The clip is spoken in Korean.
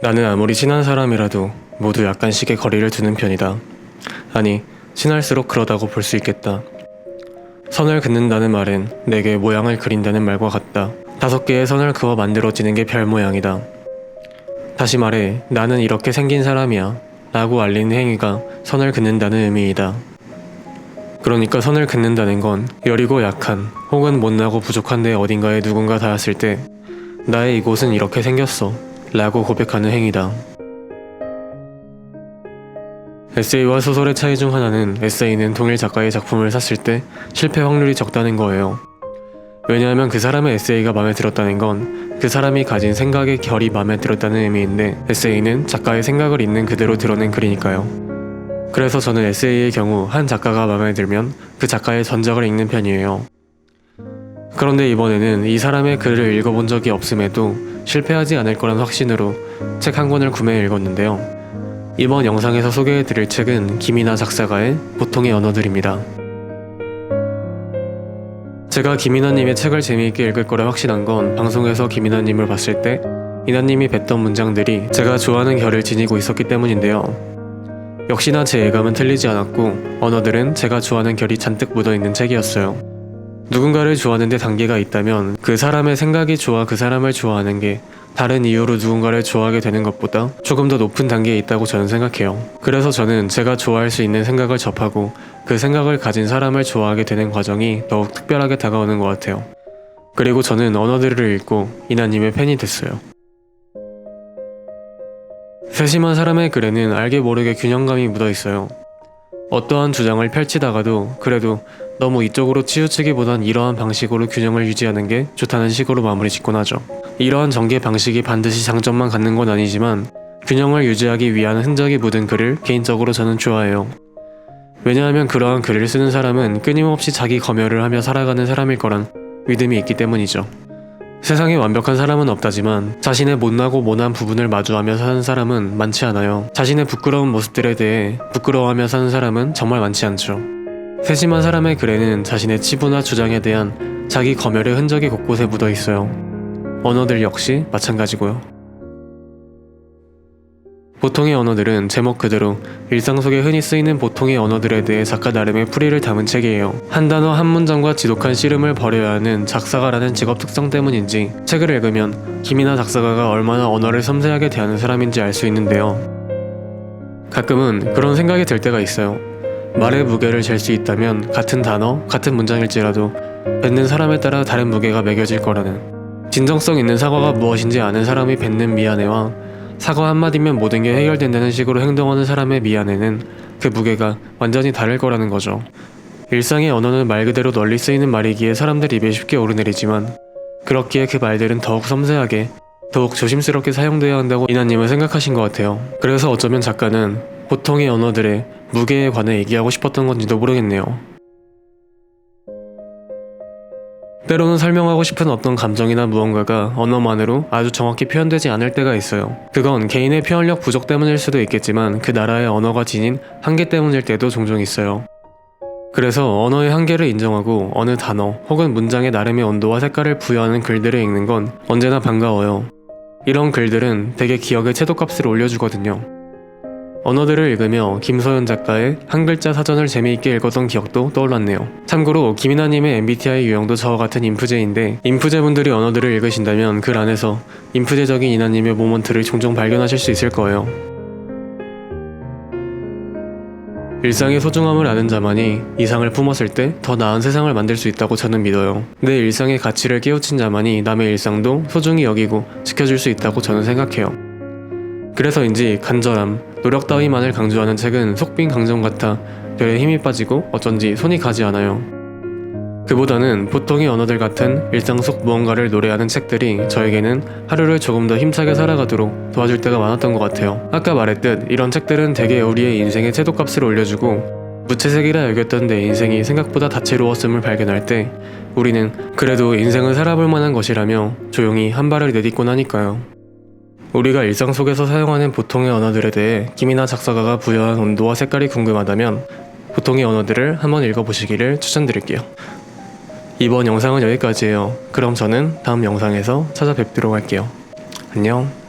나는 아무리 친한 사람이라도 모두 약간씩의 거리를 두는 편이다. 아니, 친할수록 그러다고 볼 수 있겠다. 선을 긋는다는 말은 내게 모양을 그린다는 말과 같다. 5개의 선을 그어 만들어지는 게 별 모양이다. 다시 말해, 나는 이렇게 생긴 사람이야 라고 알리는 행위가 선을 긋는다는 의미이다. 그러니까 선을 긋는다는 건 여리고 약한 혹은 못나고 부족한 데 어딘가에 누군가 닿았을 때 나의 이곳은 이렇게 생겼어 라고 고백하는 행위다. 에세이와 소설의 차이 중 하나는 에세이는 동일 작가의 작품을 샀을 때 실패 확률이 적다는 거예요. 왜냐하면 그 사람의 에세이가 마음에 들었다는 건 그 사람이 가진 생각의 결이 마음에 들었다는 의미인데, 에세이는 작가의 생각을 있는 그대로 드러낸 글이니까요. 그래서 저는 에세이의 경우 한 작가가 마음에 들면 그 작가의 전작을 읽는 편이에요. 그런데 이번에는 이 사람의 글을 읽어본 적이 없음에도 실패하지 않을 거란 확신으로 책 한 권을 구매해 읽었는데요. 이번 영상에서 소개해드릴 책은 김이나 작사가의 보통의 언어들입니다. 제가 김이나님의 책을 재미있게 읽을 거라 확신한 건 방송에서 김이나님을 봤을 때 이나님이 뱉던 문장들이 제가 좋아하는 결을 지니고 있었기 때문인데요. 역시나 제 예감은 틀리지 않았고 언어들은 제가 좋아하는 결이 잔뜩 묻어있는 책이었어요. 누군가를 좋아하는데 단계가 있다면 그 사람의 생각이 좋아 그 사람을 좋아하는 게 다른 이유로 누군가를 좋아하게 되는 것보다 조금 더 높은 단계에 있다고 저는 생각해요. 그래서 저는 제가 좋아할 수 있는 생각을 접하고 그 생각을 가진 사람을 좋아하게 되는 과정이 더욱 특별하게 다가오는 것 같아요. 그리고 저는 언어들을 읽고 이나님의 팬이 됐어요. 세심한 사람의 글에는 알게 모르게 균형감이 묻어있어요. 어떠한 주장을 펼치다가도 그래도 너무 이쪽으로 치우치기보단 이러한 방식으로 균형을 유지하는 게 좋다는 식으로 마무리 짓곤 하죠. 이러한 전개 방식이 반드시 장점만 갖는 건 아니지만 균형을 유지하기 위한 흔적이 묻은 글을 개인적으로 저는 좋아해요. 왜냐하면 그러한 글을 쓰는 사람은 끊임없이 자기 검열을 하며 살아가는 사람일 거란 믿음이 있기 때문이죠. 세상에 완벽한 사람은 없다지만 자신의 못나고 모난 부분을 마주하며 사는 사람은 많지 않아요. 자신의 부끄러운 모습들에 대해 부끄러워하며 사는 사람은 정말 많지 않죠. 세심한 사람의 글에는 자신의 치부나 주장에 대한 자기 검열의 흔적이 곳곳에 묻어 있어요. 언어들 역시 마찬가지고요. 보통의 언어들은 제목 그대로 일상 속에 흔히 쓰이는 보통의 언어들에 대해 작가 나름의 풀이를 담은 책이에요. 한 단어 한 문장과 지독한 씨름을 벌여야 하는 작사가라는 직업 특성 때문인지 책을 읽으면 김이나 작사가가 얼마나 언어를 섬세하게 대하는 사람인지 알 수 있는데요. 가끔은 그런 생각이 들 때가 있어요. 말의 무게를 잴 수 있다면 같은 단어, 같은 문장일지라도 뱉는 사람에 따라 다른 무게가 매겨질 거라는, 진정성 있는 사과가 무엇인지 아는 사람이 뱉는 미안해와 사과 한마디면 모든 게 해결된다는 식으로 행동하는 사람의 미안해는 그 무게가 완전히 다를 거라는 거죠. 일상의 언어는 말 그대로 널리 쓰이는 말이기에 사람들 입에 쉽게 오르내리지만 그렇기에 그 말들은 더욱 섬세하게, 더욱 조심스럽게 사용되어야 한다고 이나님은 생각하신 것 같아요. 그래서 어쩌면 작가는 보통의 언어들의 무게에 관해 얘기하고 싶었던 건지도 모르겠네요. 때로는 설명하고 싶은 어떤 감정이나 무언가가 언어만으로 아주 정확히 표현되지 않을 때가 있어요. 그건 개인의 표현력 부족 때문일 수도 있겠지만 그 나라의 언어가 지닌 한계 때문일 때도 종종 있어요. 그래서 언어의 한계를 인정하고 어느 단어 혹은 문장의 나름의 온도와 색깔을 부여하는 글들을 읽는 건 언제나 반가워요. 이런 글들은 되게 기억의 채도값을 올려주거든요. 언어들을 읽으며 김소연 작가의 한 글자 사전을 재미있게 읽었던 기억도 떠올랐네요. 참고로 김이나님의 MBTI 유형도 저와 같은 인프제인데, 인프제분들이 언어들을 읽으신다면 글 안에서 인프제적인 이나님의 모먼트를 종종 발견하실 수 있을 거예요. 일상의 소중함을 아는 자만이 이상을 품었을 때 더 나은 세상을 만들 수 있다고 저는 믿어요. 내 일상의 가치를 깨우친 자만이 남의 일상도 소중히 여기고 지켜줄 수 있다고 저는 생각해요. 그래서인지 간절함, 노력 따위만을 강조하는 책은 속빈 강정 같아 별에 힘이 빠지고 어쩐지 손이 가지 않아요. 그보다는 보통의 언어들 같은 일상 속 무언가를 노래하는 책들이 저에게는 하루를 조금 더 힘차게 살아가도록 도와줄 때가 많았던 것 같아요. 아까 말했듯 이런 책들은 대개 우리의 인생의 채도값을 올려주고 무채색이라 여겼던 내 인생이 생각보다 다채로웠음을 발견할 때 우리는 그래도 인생을 살아볼 만한 것이라며 조용히 한 발을 내딛곤 하니까요. 우리가 일상 속에서 사용하는 보통의 언어들에 대해 김이나 작사가가 부여한 온도와 색깔이 궁금하다면 보통의 언어들을 한번 읽어보시기를 추천드릴게요. 이번 영상은 여기까지예요. 그럼 저는 다음 영상에서 찾아뵙도록 할게요. 안녕.